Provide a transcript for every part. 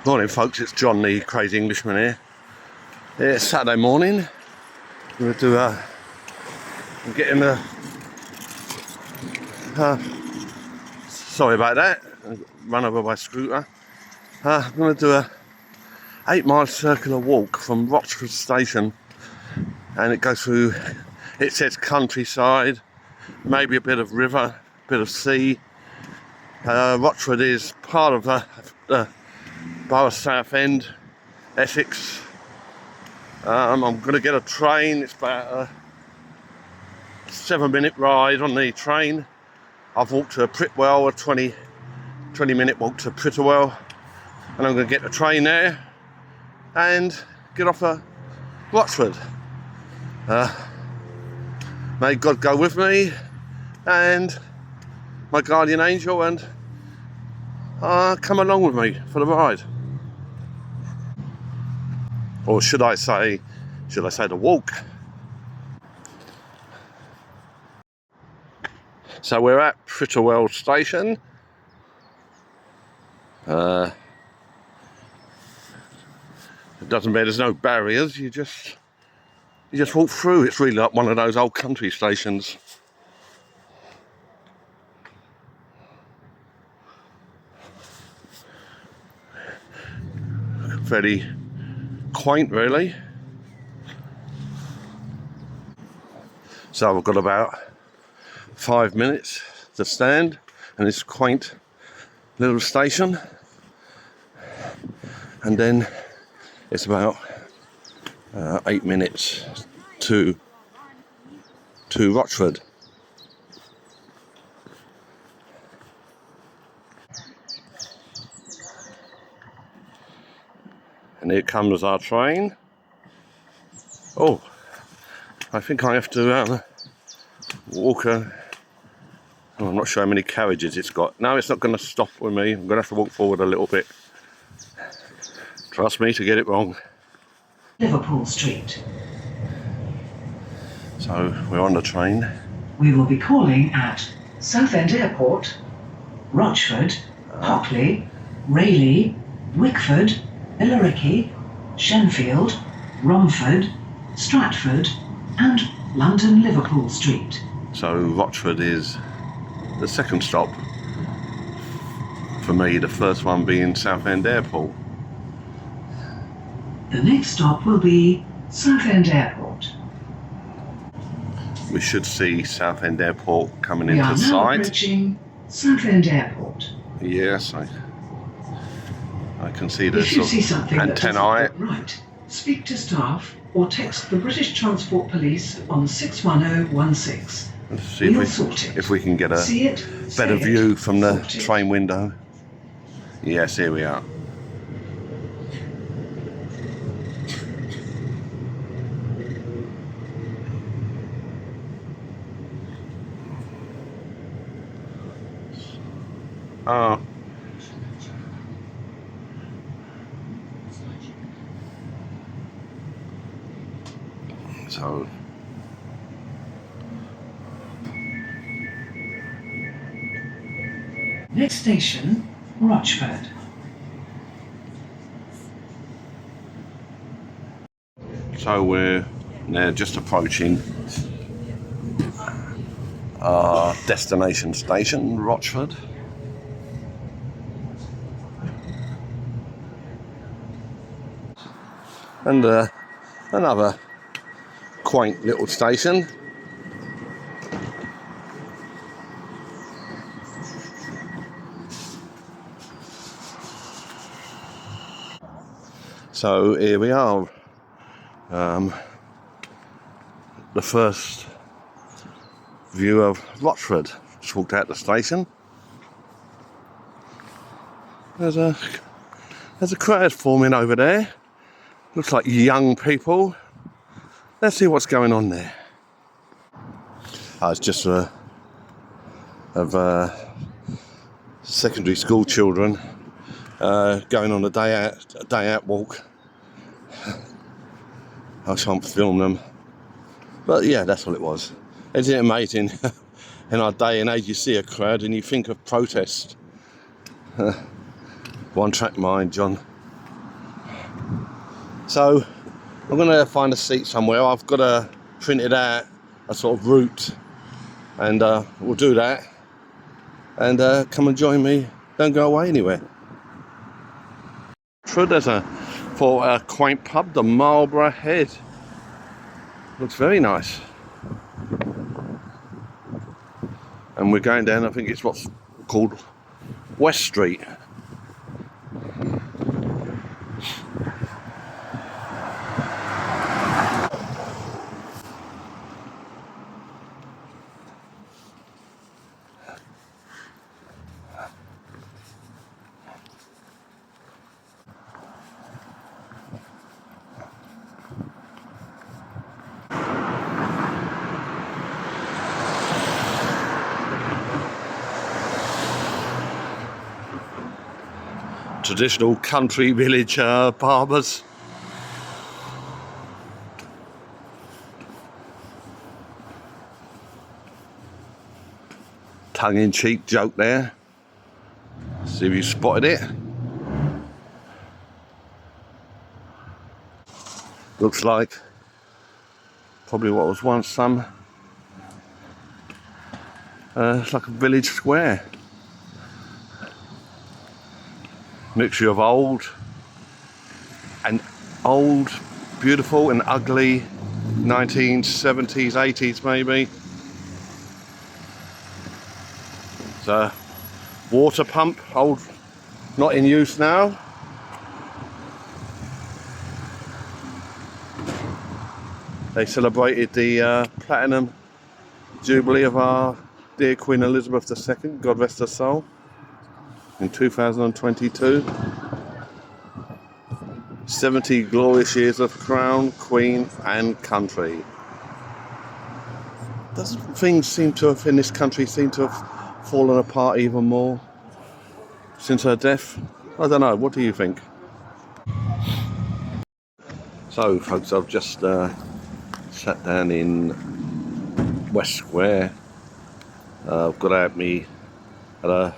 Morning folks, it's John the Crazy Englishman here. It's Saturday morning. I'm going to do I'm getting a... sorry about that, run over by a scooter. I'm going to do a 8-mile circular walk from Rochford Station, and it goes through, it says countryside, maybe a bit of river, a bit of sea. Rochford is part of the Borough Southend, Essex. I'm going to get a train. It's about a 7-minute ride on the train. I've walked to Pritwell, a 20-minute walk to Pritwell, and I'm going to get the train there and get off at Rochford. May God go with me and my guardian angel, and come along with me for the ride. Or should I say the walk? So we're at Pritwell Station. It doesn't matter, there's no barriers, you just walk through. It's really like one of those old country stations. Very quaint, really. So I've got about 5 minutes to stand in this quaint little station, and then it's about 8 minutes to Rochford. And here comes our train. Oh, I think I have to walk I'm not sure how many carriages it's got. No, it's not going to stop with me. I'm going to have to walk forward a little bit. Trust me to get it wrong. Liverpool Street. So we're on the train. We will be calling at Southend Airport, Rochford, Hockley, Rayleigh, Wickford, Billericay, Shenfield, Romford, Stratford and London Liverpool Street. So Rochford is the second stop for me, the first one being Southend Airport. The next stop will be Southend Airport. We should see Southend Airport coming We into are now sight. approaching Southend Airport. Yes, I can see the If you sort see of something that doesn't antennae. look right, speak to staff or text the British Transport Police on 61016. Let's see We'll sort it. if we can get a See it, better say view it, from the sort it. train window. Yes, here we are. Oh. So Next station, Rochford. we're now just approaching our destination station, Rochford. And another quaint little station. So here we are, the first view of Rochford. Just walked out the station. There's a crowd forming over there. Looks like young people. Let's see what's going on there. It's just of secondary school children going on a day out walk. I shan't film them, but yeah, that's what it was. Isn't it amazing? In our day and age, you see a crowd and you think of protest. One track mind, John. So I'm going to find a seat somewhere. I've got to print it out, a sort of route, and we'll do that. And come and join me. Don't go away anywhere. True, there's a quaint pub, the Marlborough Head. Looks very nice. And we're going down, I think it's what's called West Street. Traditional country village barbers. Tongue-in-cheek joke there. See if you spotted it. Looks like probably what was once some it's like a village square. Mixture of old, beautiful and ugly 1970s, 80s maybe. It's a water pump, old, not in use now. They celebrated the platinum jubilee of our dear Queen Elizabeth II, God rest her soul, in 2022. 70 glorious years of crown, queen and country. Doesn't things seem to have, in this country, seem to have fallen apart even more since her death? I don't know, what do you think? So folks, I've just sat down in West Square. I've got out me a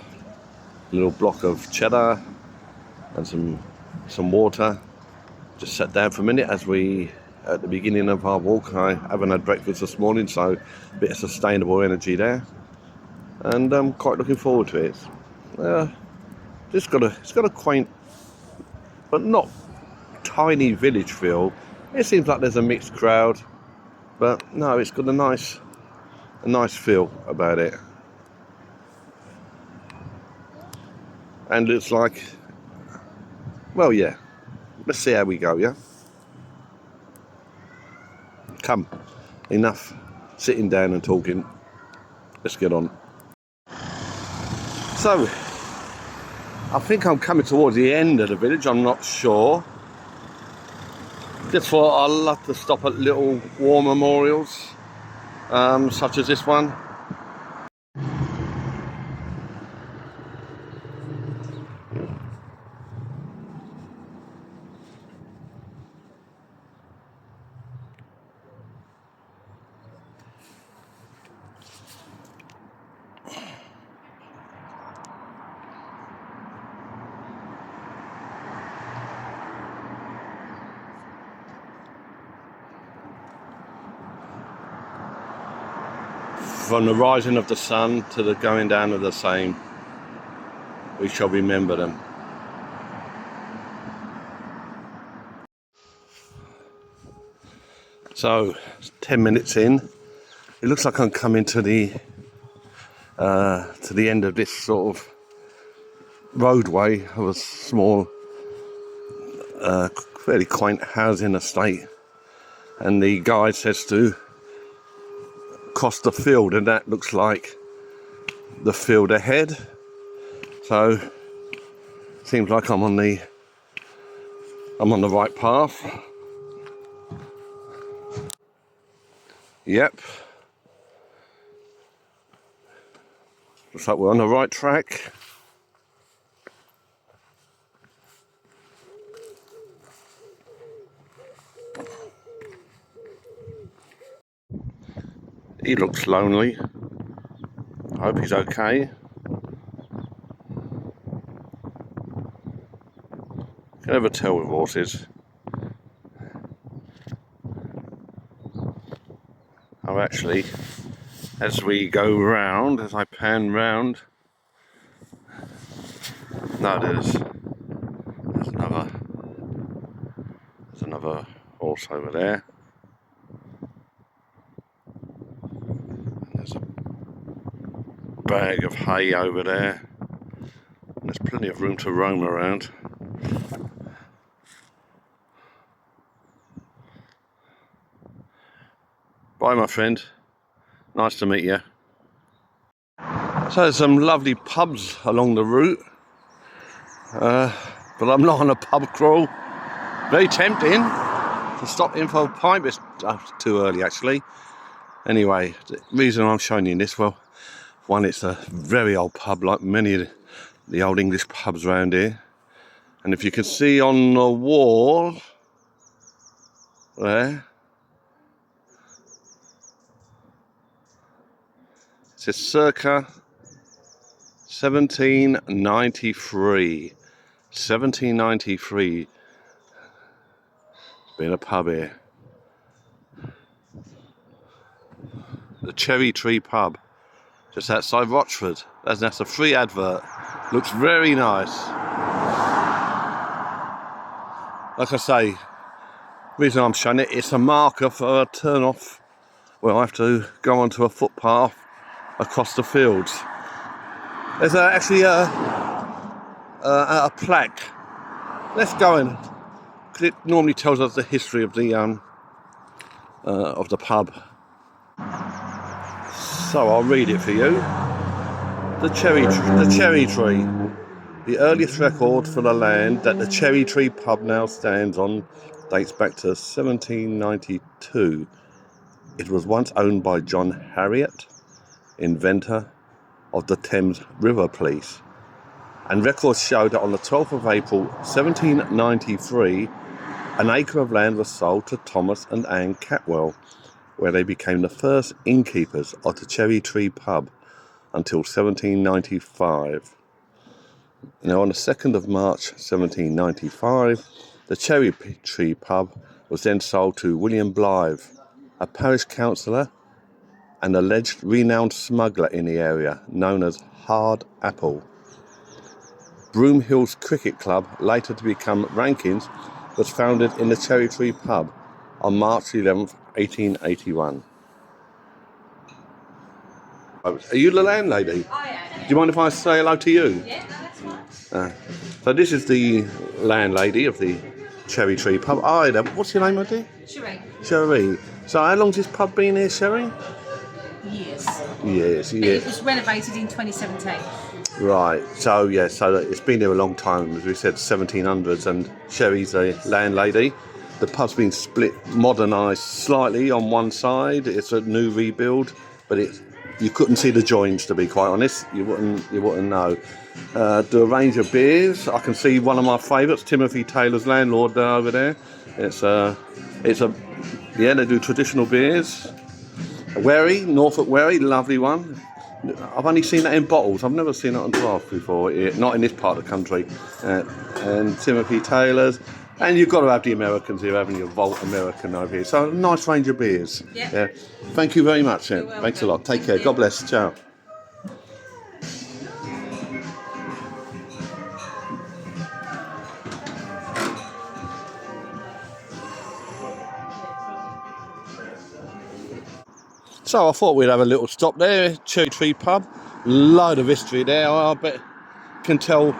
little block of cheddar and some water. Just sat down for a minute as we, at the beginning of our walk, I haven't had breakfast this morning, so a bit of sustainable energy there, and I'm quite looking forward to it. It's got a quaint but not tiny village feel. It seems like there's a mixed crowd, but no, it's got a nice feel about it. And it's like, well, yeah, let's see how we go, yeah? Come, enough sitting down and talking. Let's get on. So, I think I'm coming towards the end of the village, I'm not sure. Just thought I'd love to stop at little war memorials, such as this one. From the rising of the sun to the going down of the same, we shall remember them. So, 10 minutes in, it looks like I'm coming to the end of this sort of roadway of a small, fairly quaint housing estate, and the guide says to cross the field, and that looks like the field ahead. So seems like I'm on the right path. Yep, looks like we're on the right track. He looks lonely. I hope he's okay. Can never tell with horses. So actually, as we go round, as I pan round, no, there's another horse over there. And there's a bag of hay over there. And there's plenty of room to roam around. Bye, my friend. Nice to meet you. So there's some lovely pubs along the route, but I'm not on a pub crawl. Very tempting to stop in for a pint, but it's too early actually. Anyway, the reason I'm showing you this, well, one, it's a very old pub like many of the old English pubs around here. And if you can see on the wall there, it says circa 1793. 1793. Been a pub here. The Cherry Tree Pub, just outside Rochford. That's a free advert. Looks very nice. Like I say, reason I'm showing it, it's a marker for a turn off. Well, I have to go onto a footpath across the fields. There's actually a plaque. Let's go in, because it normally tells us the history of the pub. So I'll read it for you. The cherry tree. The earliest record for the land that the Cherry Tree Pub now stands on dates back to 1792. It was once owned by John Harriot, inventor of the Thames River Police. And records show that on the 12th of April 1793, an acre of land was sold to Thomas and Anne Catwell, where they became the first innkeepers of the Cherry Tree Pub until 1795. Now, on the 2nd of March 1795, the Cherry Tree Pub was then sold to William Blythe, a parish councillor and alleged renowned smuggler in the area, known as Hard Apple. Broom Hills Cricket Club, later to become Rankins, was founded in the Cherry Tree Pub on March 11th, 1881. Are you the landlady? I am. Do you mind if I say hello to you? Yeah, no, that's fine. So this is the landlady of the Cherry Tree Pub. Hi there. What's your name, my dear? Sheree. Sherry. So how long's this pub been here, Sherry? Years. Yes, It yes. was renovated in 2017. Right. So yeah, so it's been here a long time, as we said, 1700s, and Sherry's a landlady. The pub's been split, modernised slightly on one side. It's a new rebuild, but you couldn't see the joins, to be quite honest. You wouldn't know. Do a range of beers. I can see one of my favourites, Timothy Taylor's Landlord, over there. They do traditional beers. Wherry, Norfolk Wherry, lovely one. I've only seen that in bottles. I've never seen it on draft before. Not in this part of the country. And Timothy Taylor's. And you've got to have the Americans here, having your Volt American over here. So a nice range of beers. Yeah. Thank you very much. You're welcome. Thanks a lot. Take Thank care. you. God bless. Ciao. So I thought we'd have a little stop there. Cherry Tree Pub. Load of history there. I bet can tell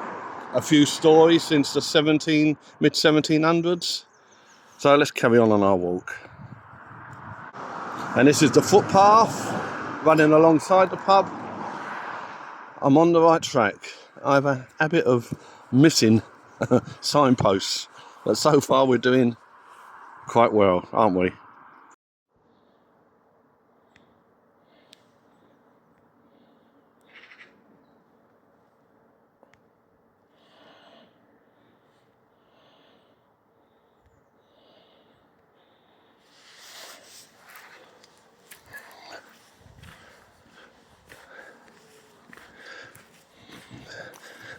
a few stories since the mid 1700s. So let's carry on our walk. And this is the footpath running alongside the pub. I'm on the right track. I have a habit of missing signposts, but so far we're doing quite well, aren't we?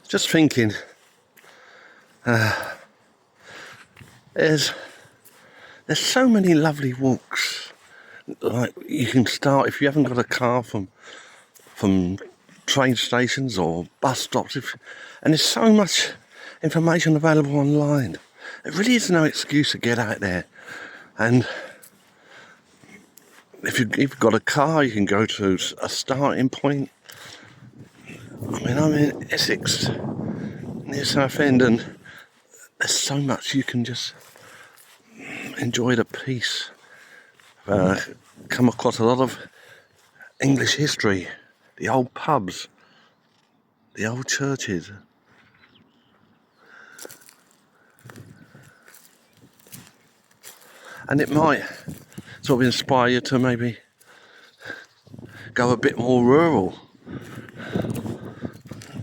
Just thinking, there's so many lovely walks Like you can start if you haven't got a car from train stations or bus stops. And there's so much information available online. There really is no excuse to get out there. And if you've got a car, you can go to a starting point. I mean, I'm in Essex, near Southend, and there's so much you can just enjoy the peace. Come across a lot of English history, the old pubs, the old churches. And it might sort of inspire you to maybe go a bit more rural.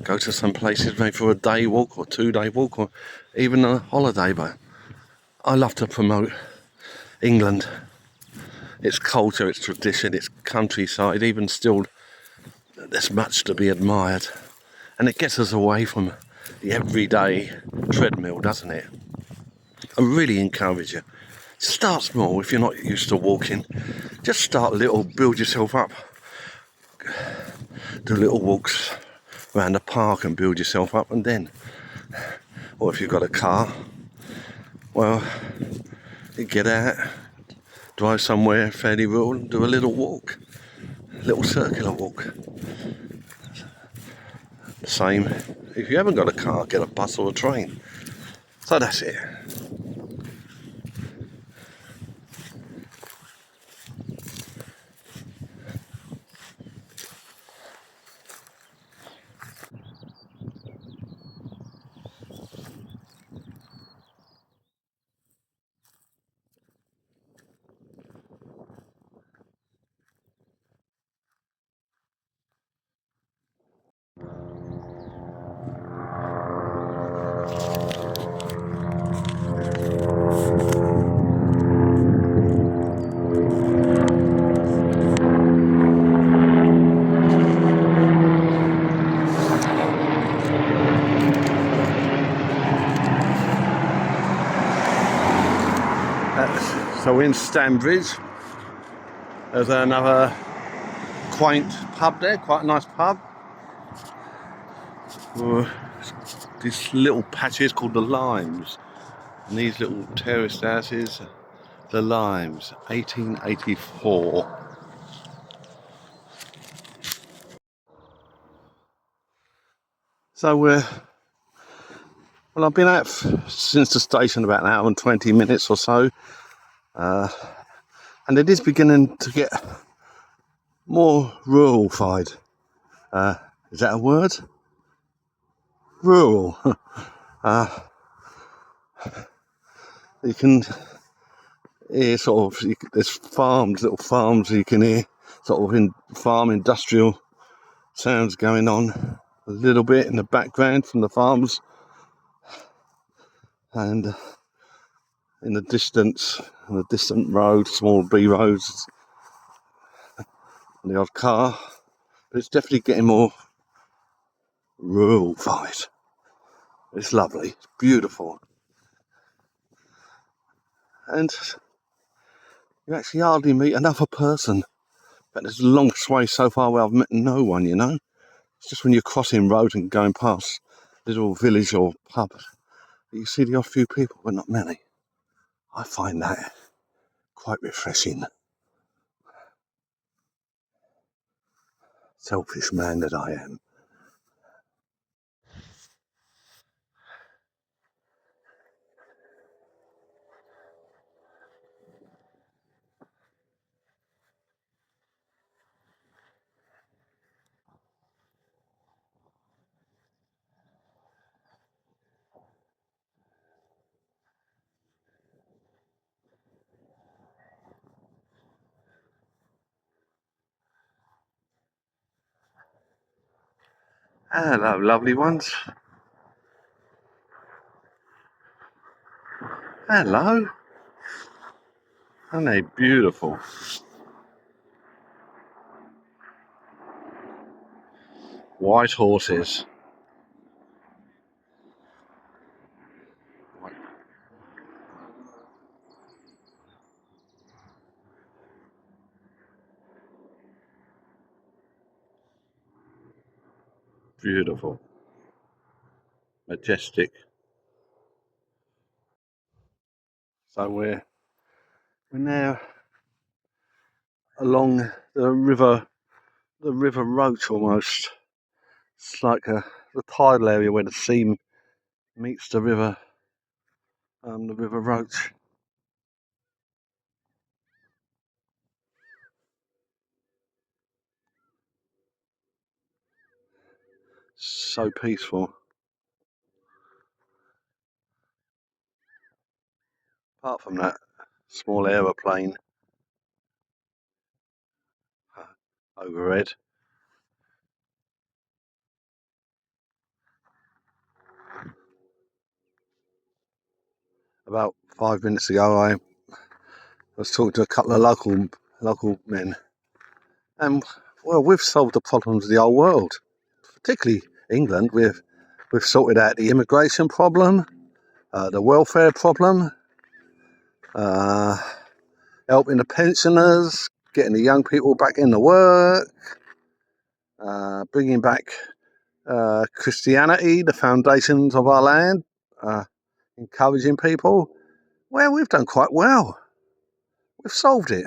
Go to some places maybe for a day walk or 2 day walk or even a holiday. But I love to promote England, its culture, its tradition, its countryside. Even still, there's much to be admired. And it gets us away from the everyday treadmill, doesn't it? I really encourage you. Start small if you're not used to walking. Just start little, build yourself up. Do little walks around the park and build yourself up, and then, or if you've got a car, well, you get out, drive somewhere fairly rural and do a little walk, a little circular walk. The same if you haven't got a car, get a bus or a train. So that's it. So we're in Stanbridge. There's another quaint pub there, quite a nice pub. These little patches called the Limes. And these little terraced houses, the Limes, 1884. So I've been out since the station about an hour and 20 minutes or so. And it is beginning to get more rural-fied. Is that a word? Rural. You can hear sort of, there's farms, little farms you can hear, sort of in farm industrial sounds going on a little bit in the background from the farms. And in the distance, on the distant road, small B roads, and the odd car. But it's definitely getting more rural-fied. It's lovely, it's beautiful. And you actually hardly meet another person. But there's a long way so far where I've met no one, you know. It's just when you're crossing roads and going past little village or pub, you see the odd few people, but not many. I find that quite refreshing. Selfish man that I am. Hello, lovely ones. Hello. Aren't they beautiful? White horses. Beautiful. Majestic. So we're now along the river Roach almost. It's like the tidal area where the sea meets the river Roach. So peaceful. Apart from that small aeroplane overhead. About 5 minutes ago, I was talking to a couple of local men, and well, we've solved the problems of the whole world, particularly England. We've sorted out the immigration problem, the welfare problem, helping the pensioners, getting the young people back into work, bringing back Christianity, the foundations of our land, encouraging people. Well, we've done quite well. We've solved it.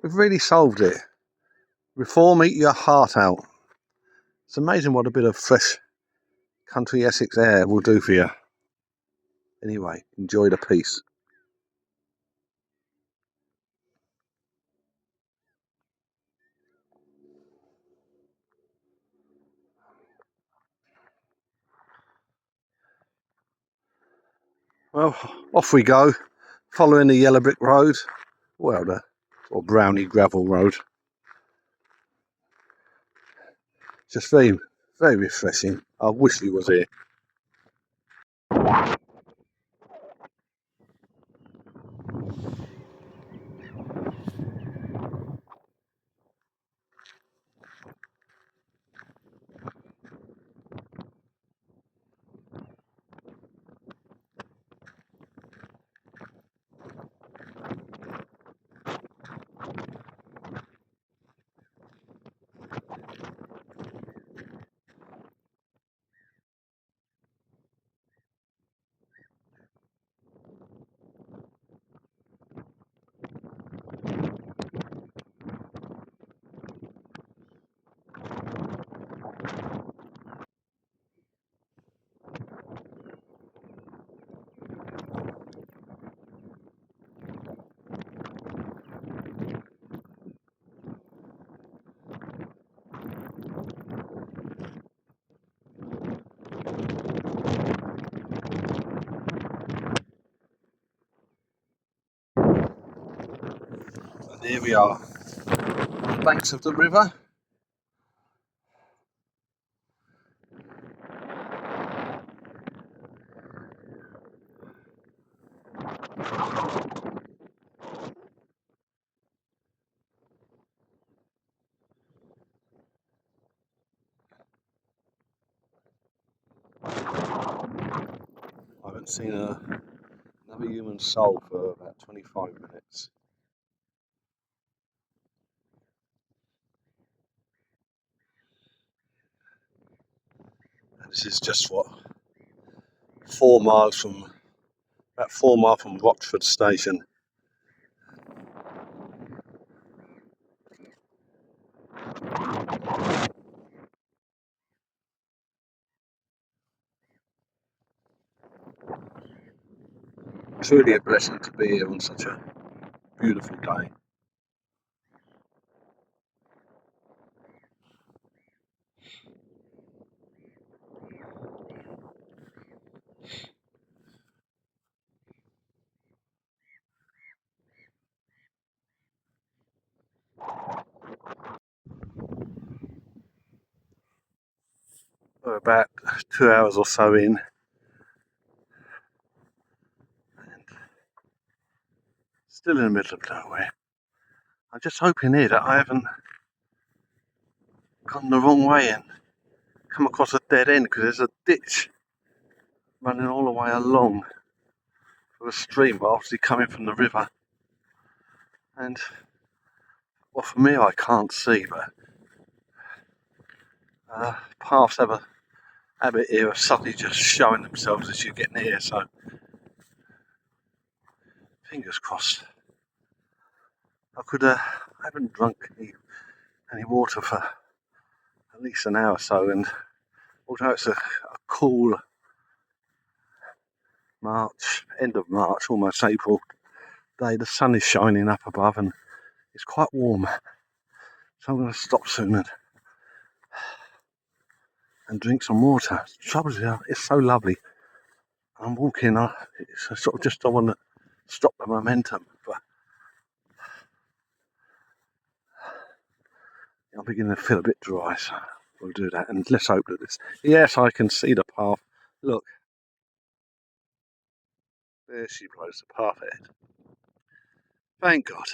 We've really solved it. Reform, eat your heart out. It's amazing what a bit of fresh country Essex air will do for you. Anyway, enjoy the peace. Well, off we go, following the yellow brick road, or brownie gravel road. Just very, very refreshing. I wish he was here. And here we are, on the banks of the river. I haven't seen another human soul for about 25 minutes. And this is just about 4 miles from Rochford Station. Truly a blessing to be here on such a beautiful day. We're about 2 hours or so in, and still in the middle of nowhere. I'm just hoping here that I haven't gone the wrong way and come across a dead end, because there's a ditch running all the way along the stream, but obviously coming from the river. And well, for me, I can't see, but Paths have a habit here of suddenly just showing themselves as you get near, so fingers crossed. I haven't drunk any water for at least an hour or so, and although it's a cool March, end of March, almost April day, the sun is shining up above and it's quite warm. So I'm going to stop soon and drink some water. The trouble is, it's so lovely. I'm walking, it's a sort of just, I want to stop the momentum, but I'm beginning to feel a bit dry, so we'll do that. And let's hope that this, yes, I can see the path. Look, there she blows the path ahead. Thank God.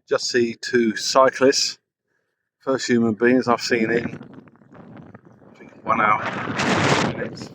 Just see two cyclists, first human beings I've seen in, I think, 1 hour, 2 minutes.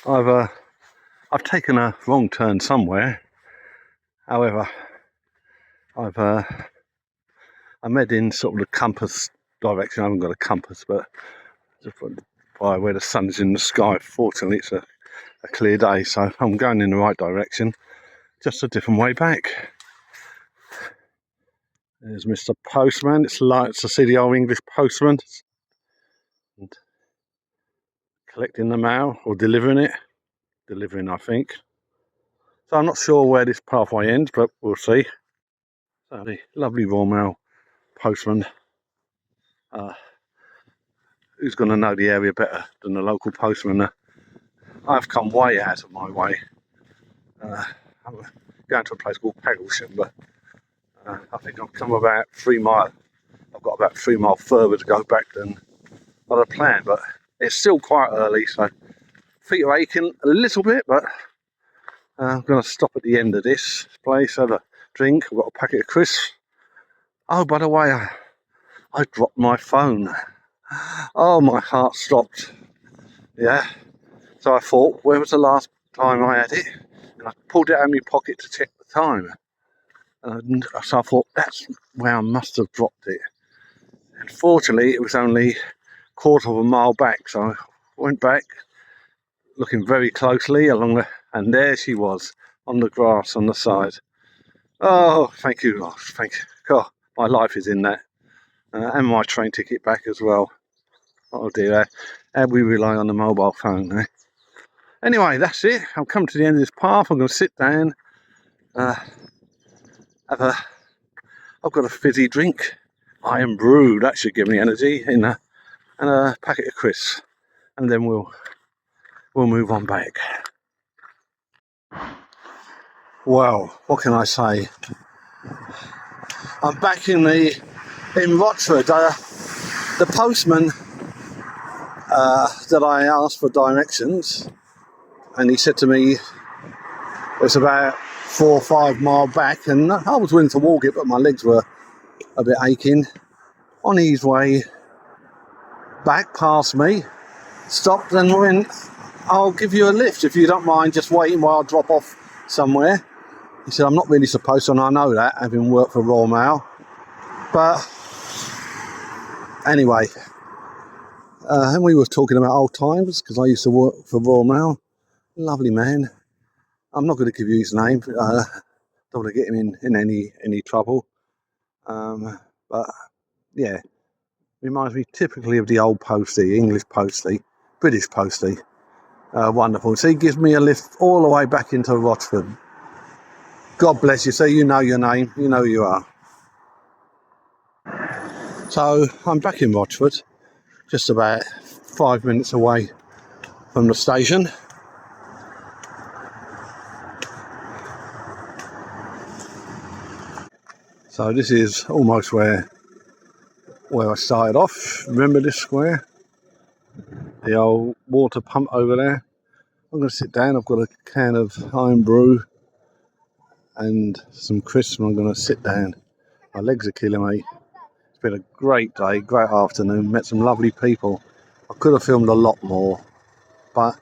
I've taken a wrong turn somewhere. However, I'm heading sort of the compass direction. I haven't got a compass, but just by where the sun's in the sky. Fortunately, it's a clear day, so I'm going in the right direction. Just a different way back. There's Mr. Postman. It's nice to see the old English postman and collecting the mail or delivering it. Delivering, I think. So I'm not sure where this pathway ends, but we'll see. So the lovely Royal Mail postman, who's going to know the area better than the local postman? I've come way out of my way. I'm going to a place called Pagglesham, but I think I've come about 3 miles. I've got about 3 miles further to go back than I had planned, but it's still quite early, so feet are aching a little bit, but I'm going to stop at the end of this place, have a drink. I've got a packet of crisps. Oh, by the way, I dropped my phone. Oh, my heart stopped. Yeah. So I thought, where was the last time I had it? And I pulled it out of my pocket to check the time. And so I thought, that's where I must have dropped it. And fortunately, it was only 1/4 of a mile back. So I went back, looking very closely along the, and there she was on the grass on the side. Oh, thank you, God. Thank you. God, my life is in that. And my train ticket back as well. Oh dear, how we rely on the mobile phone, eh? Anyway, that's it. I've come to the end of this path. I'm going to sit down, I've got a fizzy drink. Iron brew, that should give me energy, and a packet of crisps, and then we'll move on back. Well, what can I say? I'm back in Rochford. The postman that I asked for directions, and he said to me it's about 4 or 5 miles back, and I was willing to walk it, but my legs were a bit aching. On his way back past me, stopped and went, "I'll give you a lift if you don't mind just waiting while I drop off somewhere." He said, "I'm not really supposed to," and I know that, having worked for Royal Mail. But anyway, and we were talking about old times, because I used to work for Royal Mail. Lovely man. I'm not going to give you his name. Don't want to get him in any trouble. But yeah, reminds me typically of the old postie, English postie, British postie. Wonderful. So he gives me a lift all the way back into Rochford. God bless you. So you know your name, you know who you are. So I'm back in Rochford, just about 5 minutes away from the station. So this is almost where I started off. Remember this square? The old water pump over there. I'm going to sit down. I've got a can of home brew and some crisps, and I'm going to sit down. My legs are killing me. It's been a great day, great afternoon. Met some lovely people. I could have filmed a lot more, but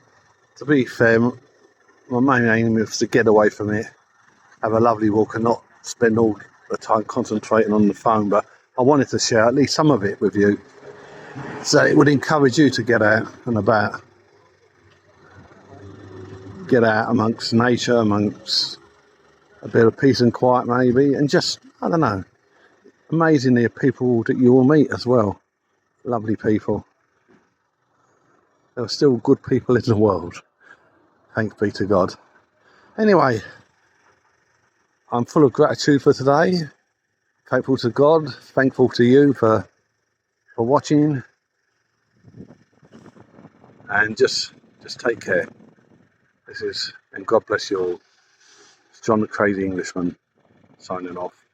to be fair, my main aim was to get away from it, have a lovely walk and not spend all the time concentrating on the phone. But I wanted to share at least some of it with you, so it would encourage you to get out and about. Get out amongst nature, amongst a bit of peace and quiet maybe, and just, I don't know, amazingly the people that you will meet as well. Lovely people. There are still good people in the world. Thanks be to God. Anyway, I'm full of gratitude for today. Thankful to God. Thankful to you for watching. And just take care. And God bless you all. It's John the Crazy Englishman signing off.